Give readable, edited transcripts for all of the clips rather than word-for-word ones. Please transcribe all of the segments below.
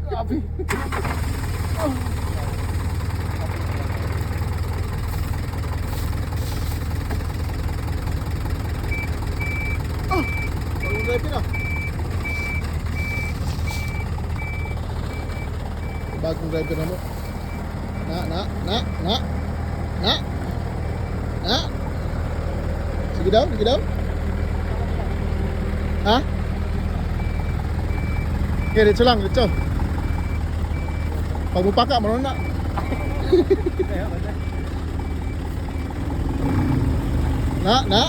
Grabe. Bagong driver na. Bagong driver na mo. Na. Sige daw. Ha? Okay, dito lang, dito. Pag mupaka, maroon na. Na.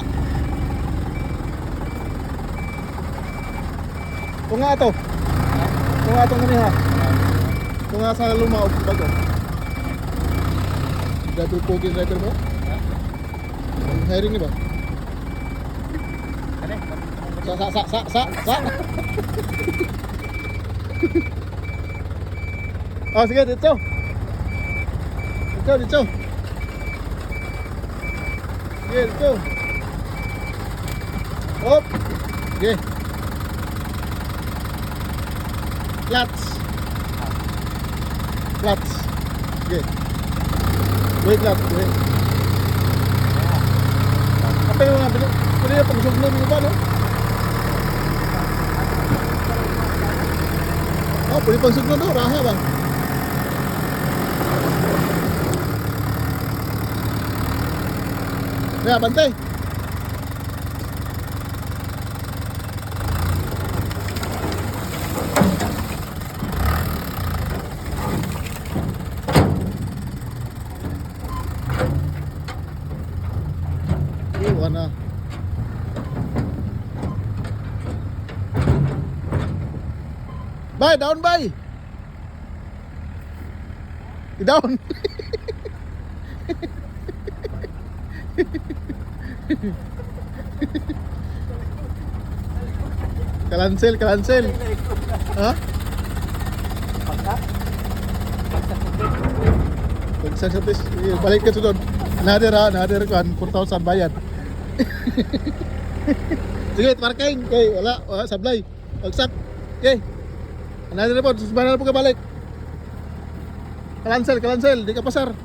Kung nga ito. Kung nga itong naniha. Kung nga sa luma o bago. Driver pogi driver mo? Ang hiring niya ba? Sa. Oh, sige, dito. Dito. Sige, dito. Hop. Sige. Flats. Sige. Wait lang, wait. Apa yung mga bilog? Pwede yung pag-suglo mo ba, no? Oh, pwede pag-suglo no? Raha ba? Kaya, bantay. Iwan na. Bay, down bay. Down. Kalansel. Ha? Pagsak sa tis, balik ka doon. Nader kan 4,000 bayad. Sige, parking. Okay, wala sablay. Pagsak. Okay. Nader po, susubanan po ka balik. Kalansel, di ka pasar.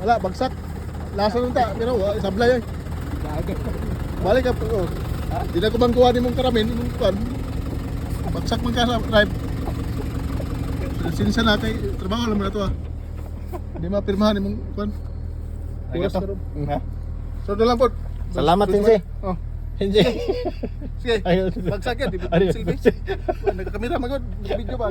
Wala, bagsak. Lasa nung ta, pero sablay ay. Balik ka po. Di na ko bang kuha ni mong karamin, mong kuhan. Bagsak man ka sa drive. Sinisa na kay trabaho lang mo na to ah. Hindi mapirmahan ni mong kuhan. Oras ka ron. So doon lang po. Salamat Hinsi. Oh. Hinsi. Sige, bagsak yan, di ba? Silbi. Nagkakamera magod, video ba?